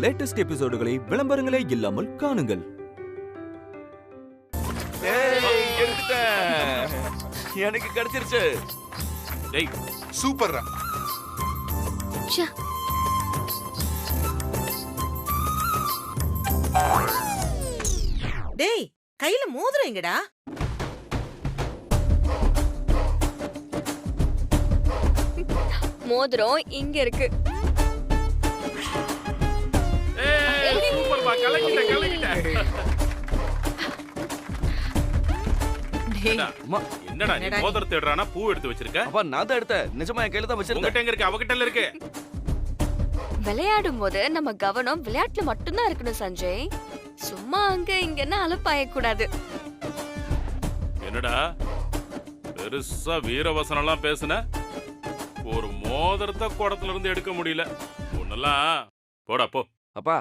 Latest எபிசோடுகளை விளம்பரங்களே இல்லாமல் காணுங்கள். எனக்கு கிடைச்சிருச்சு. டேய் சூப்பர்ரா. டேய் கையில மோதிரம் எங்கடா? மோதிரம் இங்க இருக்கு. சூப்பர் பா, கலக்கிட்ட கலக்கிட்ட. என்னடா நீ மோதிரம் தேடுறானா பூ எடுத்து வச்சிருக்க? அப்பா நான் தான் எடுத்தேன். நிஜமா என் கையில தான் வச்சிருக்கேன். உங்ககிட்ட எங்க இருக்கு? அவகிட்ட இருக்கு. விளையாடும் போது நம்ம கவனம் விளையாட்டுல மட்டும்தான் இருக்கணும் சஞ்சய். சும்மா அங்க இங்கன்னு அலப்பாய கூடாது. என்னடா பெருசா வீரவசனம் எல்லாம் பேசுன? ஒரு மோதிரத்தை குடத்துல இருந்து எடுக்க முடியல. உன்னெல்லாம் போடா போ. அப்பா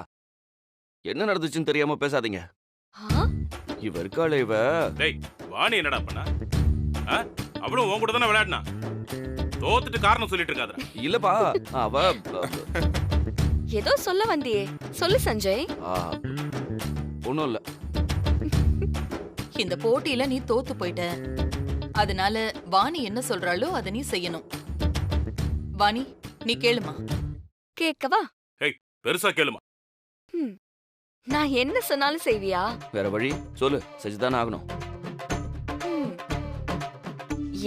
என்ன நடந்துச்சுன்னு தெரியாம பேசாதீங்க. இவ இருக்காளே இவ. டேய் வாணி என்னடா பண்ணா? அவளும் உன் கூட தானே விளையாடினா? தோத்துட்டு காரணம் சொல்லிட்டு இருக்காத. இல்லப்பா அவ ஏதோ சொல்ல வந்தியே, சொல்லு சஞ்சய். ஒண்ணும் இல்ல. இந்த போட்டியில நீ தோத்து போயிட்ட. அதனால வாணி என்ன சொல்றாளோ அதை நீ செய்யணும். வாணி நீ கேளுமா. கேட்கவா? ஏய் பெருசா கேளுமா. நான் என்ன சொன்னாலும் செய்வியா? வேற வழி சொல்லு, செஞ்சுதானே ஆகணும்.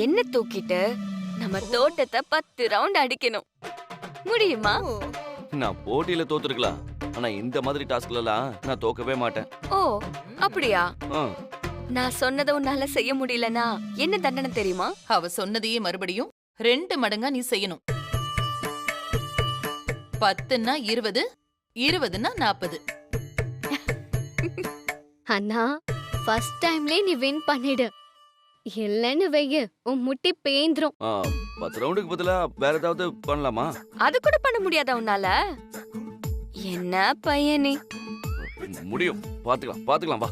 என்ன தூக்கிட்டு நம்ம தோட்டத்தை 10 ரவுண்ட் அடிக்கணும். முடியுமா? நான் போட்டியில தோத்துருக்கலாம், ஆனா இந்த மாதிரி டாஸ்க்ல எல்லாம் நான் தோக்கவே மாட்டேன். ஓ அப்படியா? நான் சொன்னதை உன்னால செய்ய முடியலனா என்ன தண்டனை தெரியுமா? அவ சொன்னதையே மறுபடியும் 2 மடங்கா நீ செய்யணும். 10ன்னா 20, 20ன்னா 40. அண்ணா ஃபர்ஸ்ட் டைம்லயே நீ வின் பண்ணிடு. இல்லன்னு வெய்ய உன் முட்டி பேந்துரும். 10 ரவுண்டுக்கு பதிலா வேற ஏதாவது பண்ணலாமா? அது கூட பண்ண முடியாதா உன்னால? என்ன பையன் நீ? முடியும், பாத்துக்கலாம் வா.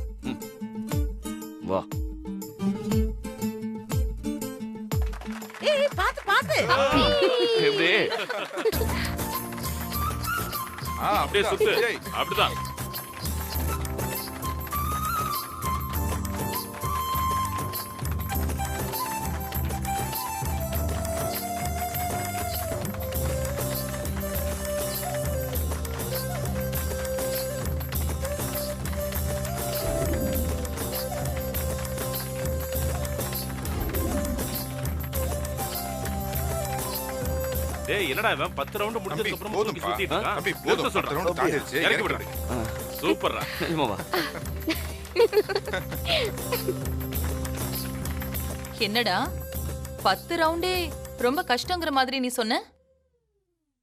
வா. ஏய் பாத்து பாத்து. எப்படி? அப்படியே சுத்து. அப்படிதான். டேய் என்னடா இவன் 10 ரவுண்ட் முடிஞ்சதுக்கு அப்புறம் தூக்கி சுத்திட்டு இருக்கான். தம்பி போதும், 10 ரவுண்ட் தாண்டிருச்சு. இறக்கி விடுறேன். சூப்பர்ரா. வா. என்னடா 10 ரவுண்டே ரொம்ப கஷ்டங்கிற மாதிரி நீ சொன்ன.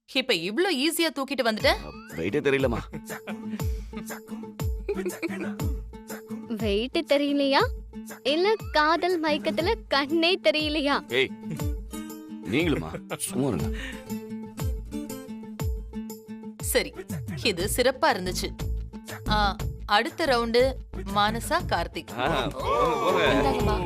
இப்ப இவ்ளோ ஈஸியா தூக்கிட்டு வந்துட்ட. வெயிட்டே தெரியலமா. வெயிட் தெரியலையா? இல்ல காதல் மயக்கத்துல கண்ணே தெரியலையா? ஏய் நீங்களுமா சும்மா இருங்க. சரி இது சிறப்பா இருந்துச்சு. அடுத்த ரவுண்டு மானசா கார்த்திக். இந்தாங்கம்மா.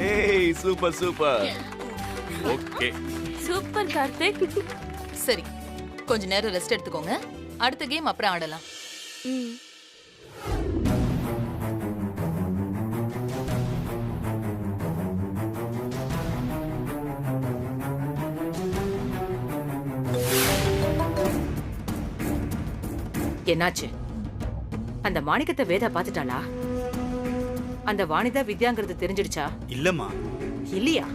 ஏய் super super. Okay super Karthik. சரி கொஞ்ச நேரம் ரெஸ்ட் எடுத்துக்கோங்க. அடுத்த கேம் அப்புறம் ஆடலாம். என்னாச்சு? அந்த மாணிக்கத்தை வேதா பாத்துட்டாளா? அந்த வாணிதா வித்யாங்கிறது தெரிஞ்சிடுச்சா? இல்லம்மா. இல்லையா?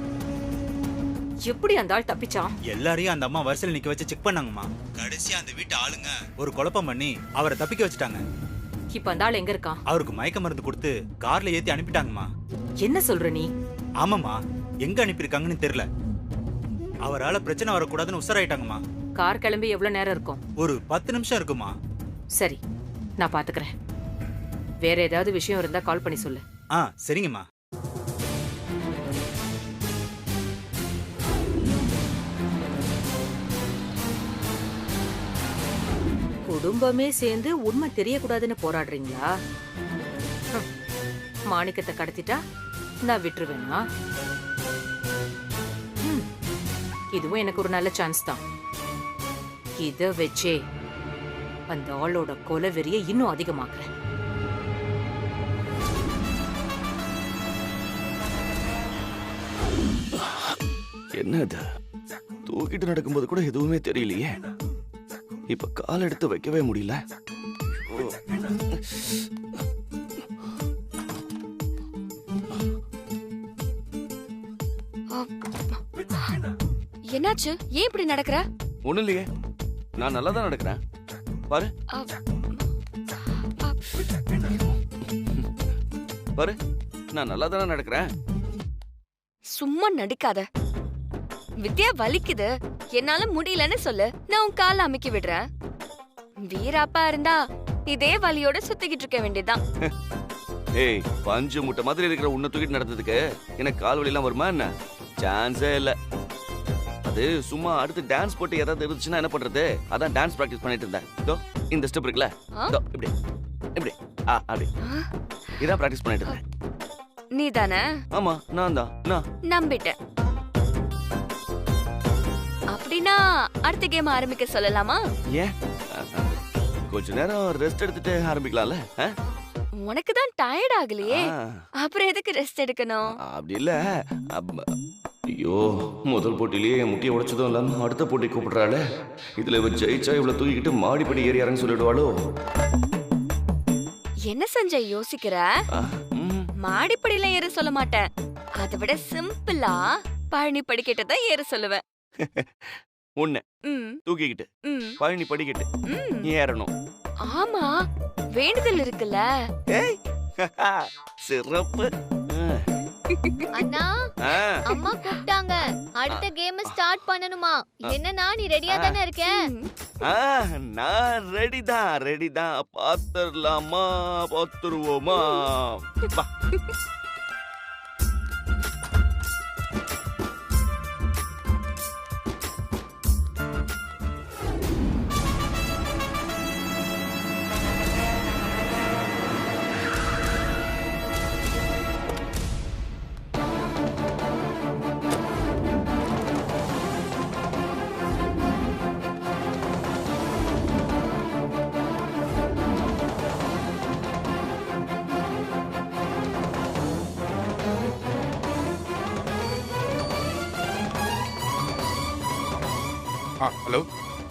எப்படி அந்த ஆள் தப்பிச்சான்? எல்லாரையும் அந்த அம்மா வரிசையில் நிக்க வச்சு செக் பண்ணாங்கம்மா. கடைசியா அந்த வீட்டு ஆளுங்க ஒரு குழப்பம் பண்ணி அவரை தப்பிக்க வச்சுட்டாங்க. இப்ப அந்த ஆள் எங்க இருக்கான்? அவருக்கு மயக்க மருந்து கொடுத்து கார்ல ஏத்தி அனுப்பிட்டாங்கம்மா. என்ன சொல்ற நீ? ஆமாம்மா, எங்க அனுப்பியிருக்காங்கன்னு தெரியல. அவரால பிரச்சனை வரக்கூடாதுன்னு உஷாராயிட்டாங்கம்மா. கார் கிளம்பி எவ்வளவு நேரம் இருக்கும்? ஒரு 10 நிமிஷம் இருக்குமா. சரி, நான் பாத்துக்கிறேன். வேற ஏதாவது விஷயம் இருந்தா கால் பண்ணி சொல்லு. சரிங்கம்மா. குடும்பமே சேர்ந்து உண்மை தெரியக்கூடாதுன்னு போராடுறீங்களா? மாணிக்கத்தை கடத்திட்டா நான் விட்டுருவேனா? இதுவும் எனக்கு ஒரு நல்ல சான்ஸ் தான். இத வச்சே அந்த ஆளோட கொலை வெறியை இன்னும் அதிகமாக்குறேன். என்ன இது? தூக்கிட்டு நடக்கும்போது கூட எதுவுமே தெரியலையே. இப்ப கால் எடுத்து வைக்கவே முடியல. என்னாச்சு? ஏன் இப்படி நடக்கிற? ஒண்ணும் இல்லையே, நான் நல்லா தான் நடக்கிறேன். பாரு பாரு, நான் நல்லா தானே நடக்கிறேன். சும்மா நடிக்காத. வித்யா வலிக்குது, என்னால முடியலன்னு சொல்லு, நான் உன் கால அமைக்கி விடுறேன். வீராப்பா இருந்தா இதே வலியோட சுத்திக்கிட்டு இருக்க வேண்டியதுதான். ஏய், பஞ்சு முட்டை மாதிரி இருக்கிற உன்னை தூக்கிட்டு நடந்ததுக்கு எனக்கு கால் வலி எல்லாம் வருமா என்ன? சான்ஸே இல்ல. அது சும்மா அடுத்து டான்ஸ் போட்டு ஏதாவது இருந்துச்சுன்னா என்ன பண்றது? அதான் டான்ஸ் பிராக்டிஸ் பண்ணிட்டு இருந்தேன். இதோ இந்த ஸ்டெப் இருக்குல்ல, இதோ இப்படி இப்படி அப்படி இதான் பிராக்டிஸ் பண்ணிட்டு இருந்தேன். நீ தானே? ஆமா, நான் தான். நான் நம்பிட்டேன். அப்படின்னா அடுத்த கேம் ஆரம்பிக்க சொல்லலாமா? ஏன் கொஞ்ச நேரம் ரெஸ்ட் எடுத்துட்டு ஆரம்பிக்கலாம்ல? உனக்கு தான் டயர்ட் ஆகலையே, அப்புறம் எதுக்கு ரெஸ்ட் எடுக்கணும்? அப்படி இல்ல. ஐயோ, முதல் போட்டிலேயே என் முட்டியை உடைச்சதும் இல்லாம அடுத்த போட்டி கூப்பிடுறாளே. இதுல இவ ஜெயிச்சா இவ்வளவு தூக்கிட்டு மாடிப்படி ஏறி இறங்க சொல்லிடுவாளோ? என்ன சஞ்சய் யோசிக்கிற? மாடிப்படியில ஏற சொல்ல மாட்டேன். அதை விட சிம்பிளா பழனி படிக்கட்டு தான் ஏற சொல்லுவேன். ஒண்ணு தூக்கிக்கிட்டு பழனி படிக்கட்டு ஏறணும். ஆமா, வேண்டுதல் இருக்குல்ல. சிறப்பு. அண்ணா, அம்மா கூப்பிட்டாங்க. அடுத்த கேம் ஸ்டார்ட் பண்ணனுமா? என்னன்னா நீ ரெடியா தானே இருக்க? நான் ரெடி தான். பாத்துடலாமா? பாத்துருவோமா? ஹலோ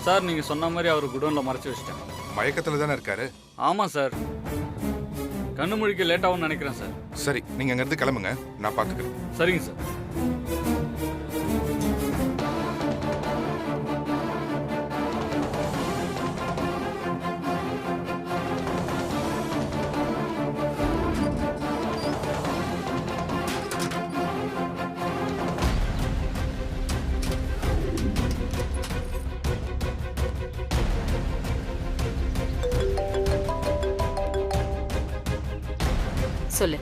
சார், நீங்க சொன்ன மாதிரி அவர் குடோன்ல மறைச்சு வச்சிட்டேன். மயக்கத்துல தானே இருக்காரு? ஆமா சார், கண்ணு முழிக்க லேட் ஆகும்னு நினைக்கிறேன் சார். சரி, நீங்க அங்க இருந்து கிளம்புங்க, நான் பாத்துக்கிறேன். சரிங்க சார். சொல்லு,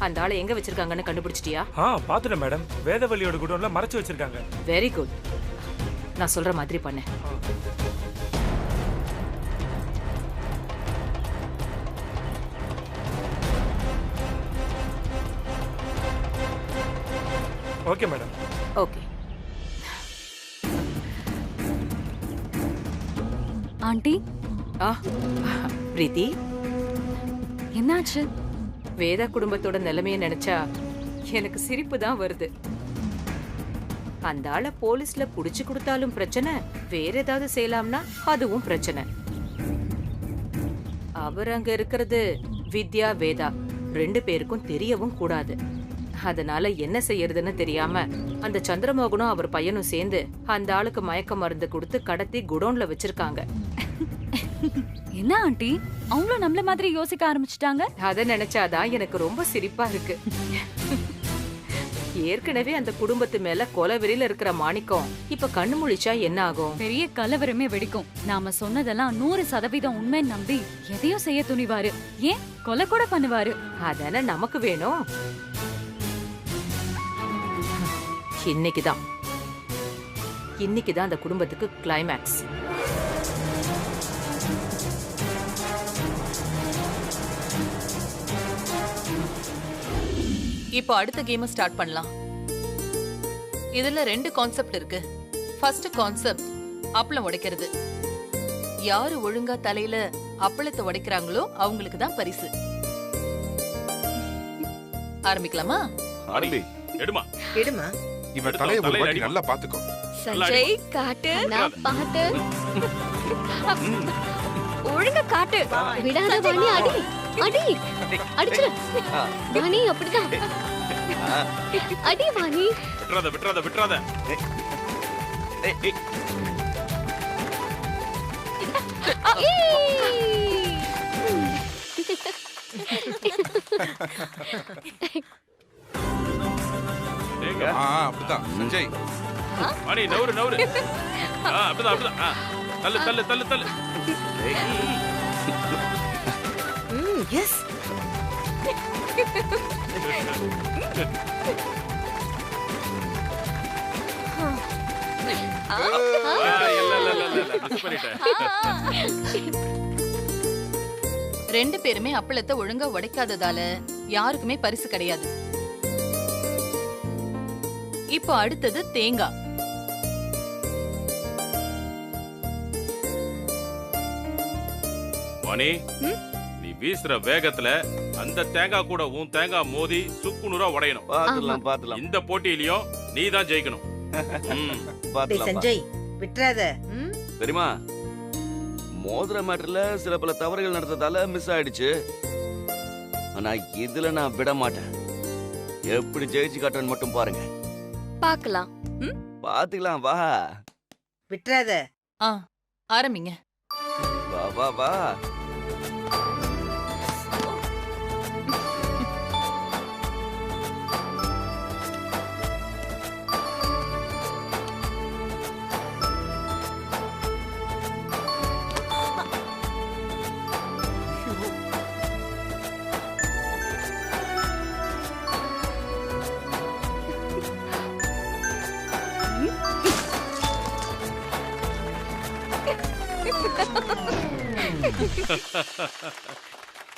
அந்த ஆளை எங்க வச்சிருக்காங்கன்னு கண்டுபிடிச்சிட்டியா? பாத்துட்டேன் மேடம். வேதவல்லியோட குடோன்ல மறைச்சு வச்சிருக்காங்க. Very good. நான் சொல்ற மாதிரி பண்ணு. Okay madam. ஓகே. ஆண்டி. பிரீத்தி, என்னாச்சு? வேதா குடும்பத்தோட நிலைமையை நினைச்சா எனக்கு சிரிப்பு தான் வருது. அந்த ஆளை போலீஸ்ல புடிச்சு கொடுத்தாலும் பிரச்சனை, வேற ஏதாவது செய்யலாம்னா அதுவும் பிரச்சனை. அவர் அங்க இருக்கிறது வித்யா, வேதா 2 பேருக்கும் தெரியவும் கூடாது. அதனால என்ன செய்யறதுன்னு தெரியாம அந்த சந்திரமோகனும் அவர் பையனும் சேர்ந்து அந்த ஆளுக்கு மயக்க மருந்து கொடுத்து கடத்தி குடோன்ல வச்சிருக்காங்க. என்ன ஆண்டி, அவங்களும் நம்மள மாதிரி யோசிக்க ஆரம்பிச்சிட்டாங்க? அத நினைச்சாதான் எனக்கு ரொம்ப சிரிப்பா இருக்கு. ஏற்கனவே அந்த குடும்பத்து மேல கொலவெறியில இருக்கிற மாணிக்கம் இப்ப கண்ணு முழிச்சா என்ன ஆகும்? பெரிய கலவரமே வெடிக்கும். நாம சொன்னதெல்லாம் 100% உண்மை நம்பி எதையும் செய்ய துணிவாரு. ஏன் கொலை கூட பண்ணுவாரு. அதானே நமக்கு வேணும். இன்னைக்குதான் அந்த குடும்பத்துக்கு கிளைமேக்ஸ். இப்போ அடுத்த கேம் ஸ்டார்ட் பண்ணலாம். இதுல 2 கான்செப்ட் இருக்கு. ஃபர்ஸ்ட் கான்செப்ட் அப்பளம் உடைக்கிறது. யாரு ஒழுங்கா தலையில அப்பளத்தை உடைக்கிறாங்களோ அவங்களுக்கு தான் பரிசு. ஆரம்பிக்கலாமா? ஆரம்பி. எடுமா. எடுமா. இவன் தலையை ஒரு வாட்டி நல்லா பாத்துக்கோ. சஞ்சய் காட்டு. நான் பாட்டு. ஒழுங்கா காட்டு. விடாத வாணி, அடி அடி அடிச்சிரு. வாணி அப்படிதான். அடி வாணி. விட்டுறாத. அப்படிதான் சஞ்சய். வாணி நவுரு. அப்படிதான். தள்ளு. எஸ். ரெண்டு பேருமே அப்பளத்தை ஒழுங்கா உடைக்காததால யாருக்குமே பரிசு கிடையாது. இப்போ அடுத்தது தேங்காய். வாணி, நீ வீசுற வேகத்துல அந்த தேங்காய் கூட உன் தேங்காய் மோதி சுக்குநூறா உடையணும். பாத்துலாம். இந்த போட்டியிலயும் நீ தான் ஜெயிக்கணும். சஞ்சய் விட்டுறாத. தெரியுமா, மோதிர மேட்டர்ல சில பல தவறுகள் நடந்ததால மிஸ் ஆயிடுச்சு. ஆனா இதுல நான் விட மாட்டேன். எப்படி ஜெயிச்சு காட்டுறேன்னு மட்டும் பாருங்க. பார்க்கலாம். பாத்துக்கலாம். வா. விட்டுறாத. ஆரம்பிங்க. வா.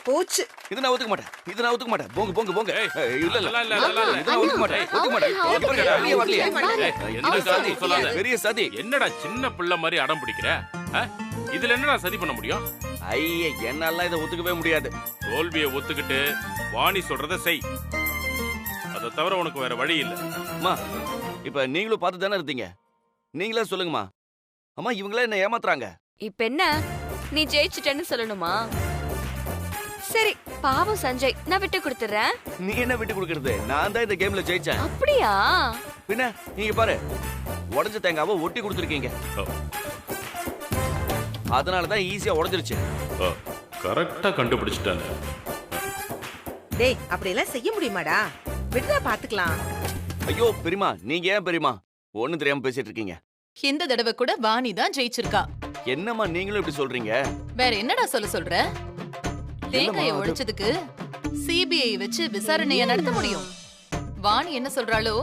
போச்சு. இது நான் ஒத்துக்க மாட்டேன். போங்க. இல்ல. பெரிய சதி. என்னடா சின்ன பிள்ளை மாதிரி அடம் பிடிக்கிற? இதுல என்னடா சதி பண்ண முடியும்? ஐயே, என்னால இதை ஒத்துக்கவே முடியாது. தோல்வியை ஒத்துக்கிட்டு வாணி சொல்றத செய். அதை தவிர உனக்கு வேற வழி இல்ல. அம்மா, இப்ப நீங்களும் பார்த்து தானே இருந்தீங்க. நீங்களே சொல்லுங்கம்மா. அம்மா, இவங்களே என்ன ஏமாத்துறாங்க. இப்ப என்ன, நீ ஜெயிச்சிட்டேன்னு சொல்லணுமா? சரி, பாவம் சஞ்சய், நான் விட்டு கொடுத்துறேன். நீ என்ன விட்டு கொடுக்கறது? நான் தான் இந்த கேம்ல ஜெயிச்சேன். அப்படியா? பின்ன நீங்க பாரு, உடைஞ்ச தேங்காவை ஒட்டி கொடுத்துருக்கீங்க. அதனாலதான் ஈஸியா உடைஞ்சிருச்சு. கரெக்டா கண்டுபிடிச்சிட்டாங்க. டேய், அப்படி எல்லாம் செய்ய முடியுமாடா? விடுடா, பாத்துக்கலாம். ஐயோ பெரியமா, நீங்க ஏன் பெரியமா ஒண்ணும் தெரியாம பேசிட்டு இருக்கீங்க? இந்த தடவை கூட வாணி தான் ஜெயிச்சிருக்கா. என்னம்மா நீங்களும் இப்படி சொல்றீங்க? வேற என்னடா சொல்ற? தேங்காயை உடைச்சதுக்கு சிபிஐ வச்சு விசாரணைய நடத்த முடியும். வாணி என்ன சொல்றாளோ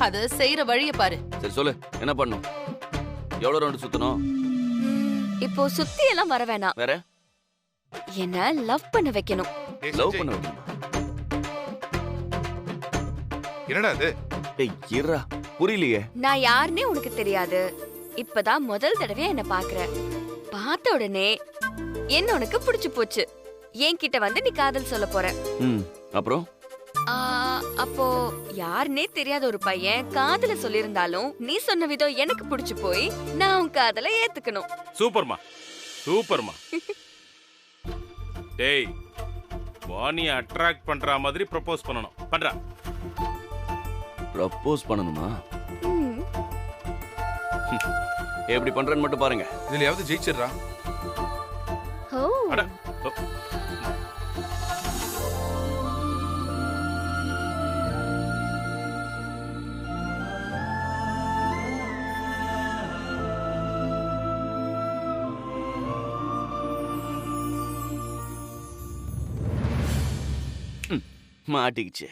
அத செய்யற வழிய பாரு. சரி சொல்லு, என்ன பண்ணும்? எவ்வளவு ரவுண்ட் சுத்தணும்? இப்போ சுத்தி எல்லாம் வர வேணாம். வேற என்ன லவ் பண்ண வைக்கணும். லவ் பண்ண வைக்கணும்? என்னடா இது? டேய் இருடா, புரியலையே. நான் யாருன்னே உனக்கு தெரியாது. இப்பதான் முதல் தடவையா என்ன பாக்குற. பார்த்த உடனே என்ன உனக்கு பிடிச்சு போச்சு. என்கிட்ட வந்து நீ காதல் சொல்ல போற. அப்புறம் அப்போ யாருன்னே தெரியாத ஒரு பையன் காதல சொல்லிருந்தாலும் நீ சொன்ன விதம் எனக்கு பிடிச்சு போய் நான் உன் காதலை ஏத்துக்கணும். சூப்பர்மா. டேய், வாணியை அட்ராக்ட் பண்ற மாதிரி ப்ரப்போஸ் பண்ணணும். பண்றா. ப்ரப்போஸ் பண்ணணுமா? எப்படி பண்றேன்னு மட்டும் பாருங்க. இதுலயாவது ஜெயிச்சிடுறா. மாட்டிக்கிச்சு.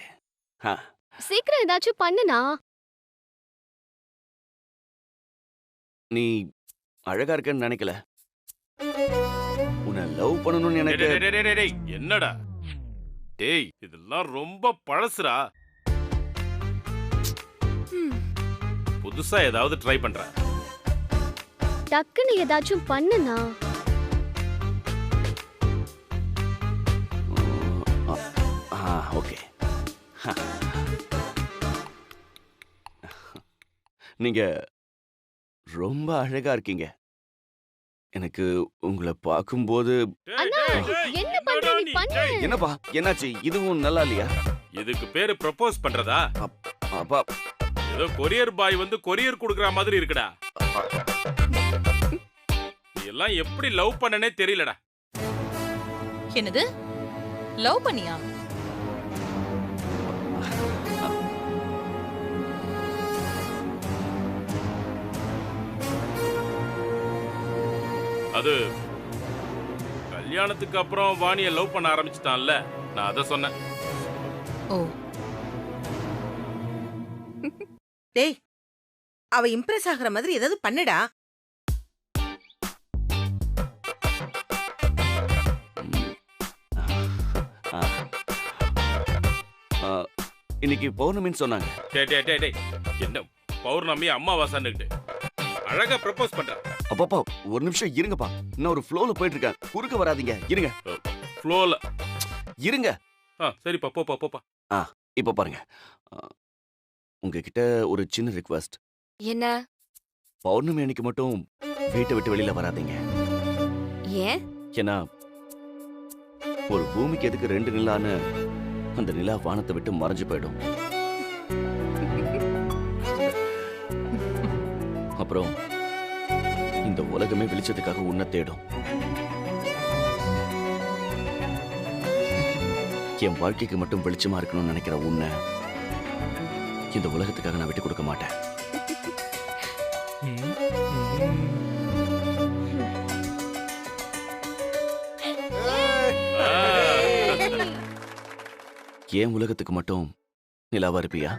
சீக்கிரம் ஏதாச்சும் பண்ணுனா. நீ அழகா இருக்கன்னு நினைக்கல. உன்னை லவ் பண்ணணும்னு எனக்கு. என்னடா டேய், இதெல்லாம் ரொம்ப பழசுடா. புதுசா ஏதாவது ட்ரை பண்ற. டக்குன்னு ஏதாச்சும் பண்ணுனா. ஓகே. நீங்க ரொம்ப அழகா இருக்கீங்க. எனக்கு உங்களை பார்க்கும்போது. என்ன பண்ற நீ? பண்ணு. என்னப்பா என்னாச்சு? இதுவும் நல்லா இல்லையா? இதுக்கு பேரு ப்ரப்போஸ் பண்றதா? அப்பா ஏதோ கொரியர் பாய் வந்து கொரியர் குடுக்குற மாதிரி இருக்குடா. நீ எல்லாம் எப்படி லவ் பண்ணனே தெரியலடா. என்னது லவ் பண்ணியா? அது கல்யாணத்துக்கு அப்புறம் வாணிய லவ் பண்ண ஆரம்பிச்சிட்டான்ல, நான் அத சொன்னேன். ஓ டேய், அவ இம்ப்ரெஸ் ஆகுற மாதிரி ஏதாவது பண்ணுடா. இன்னைக்கு பௌர்ணமின்னு சொன்னாங்க. என்ன பௌர்ணமி அம்மாவாசன்னுட்டு அழகா ப்ரப்போஸ் பண்ற. அப்பப்பா ஒரு நிமிஷம் இருங்கப்பா, இன்னும் ஒரு ஃப்ளோல போயிட்டு இருக்கேன். குறுக்க வராதீங்க, இருங்க. ஃப்ளோல இருங்க. சரிப்பா, போப்பா போப்பா. இப்ப பாருங்க, உங்ககிட்ட ஒரு சின்ன ரிக்வெஸ்ட். என்ன? பௌர்ணமி அன்னைக்கு மட்டும் வீட்டை விட்டு வெளியில வராதீங்க. ஏன்? ஏன்னா ஒரு பூமிக்கு எதுக்கு 2 நிலான்னு அந்த நிலா வானத்தை விட்டு மறைஞ்சு போயிடும். அப்புறம் இந்த உலகமே வெளிச்சத்துக்காக உன்னை தேடும். என் வாழ்க்கைக்கு மட்டும் வெளிச்சமா இருக்கணும்னு நினைக்கிற உன்னை இந்த உலகத்துக்காக நான் விட்டு கொடுக்க மாட்டேன். ஏன் உலகத்துக்கு மட்டும் நிலாவா இருப்பியா?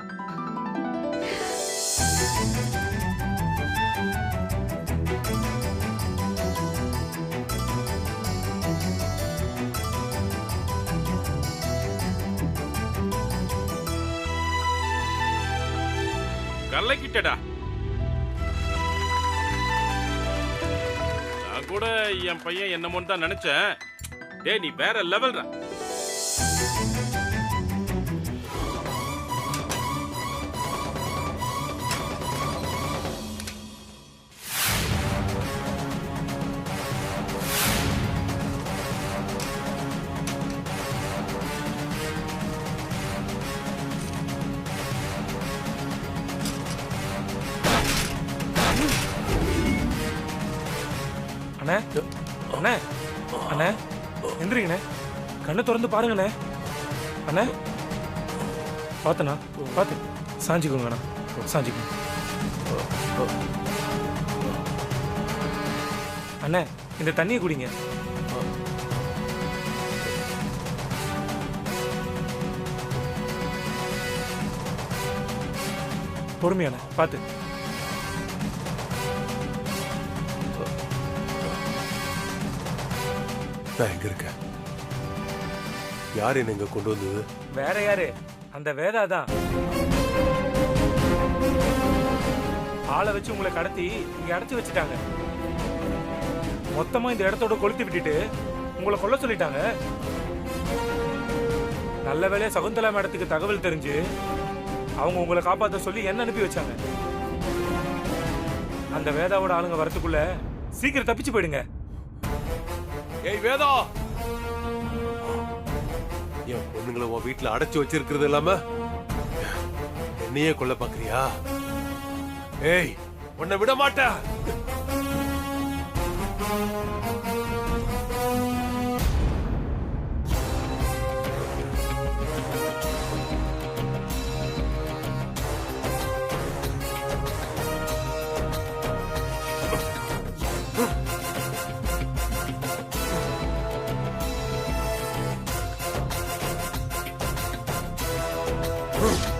கலக்கிட்டடா. நான் கூட என் பையன் என்னமோன்னு தான் நினைச்சேன். டேய், நீ வேற லெவல்டா. அண்ணே அண்ணே அண்ணே எந்திரிங்கண்ணே, கண்ணை திறந்து பாருங்கண்ணே. அண்ணே பார்த்தண்ணா, பார்த்து சாஞ்சிக்கோங்கண்ணா, சாஞ்சிக்கோங்க. அண்ணே இந்த தண்ணியை குடிங்க. பொறுமையான பார்த்து. நான் எங்க இருக்கேன்? யாரு என்ன இங்க கொண்டு வந்தது? வேற யாரு? அந்த வேதா தான். ஆளை வச்சு உங்களை கடத்தி இங்க அடைச்சு வச்சுட்டாங்க. மொத்தமா இந்த இடத்தோட கொளுத்தி விட்டுட்டு உங்களை கொல்ல சொல்லிட்டாங்க. நல்ல வேலையா சகுந்தலா மேடத்துக்கு தகவல் தெரிஞ்சு அவங்க உங்களை காப்பாற்ற சொல்லி என்ன அனுப்பி வச்சாங்க. அந்த வேதாவோட ஆளுங்க வரத்துக்குள்ள சீக்கிரம் தப்பிச்சு போயிடுங்க. ஏய் வேதா, என் பொண்ணுங்களை உன் வீட்டுல அடைச்சு வச்சிருக்கிறது இல்லாம என்னையே கொல்ல பாக்குறியா? ஏய், உன்னை விட மாட்டேன். ம்.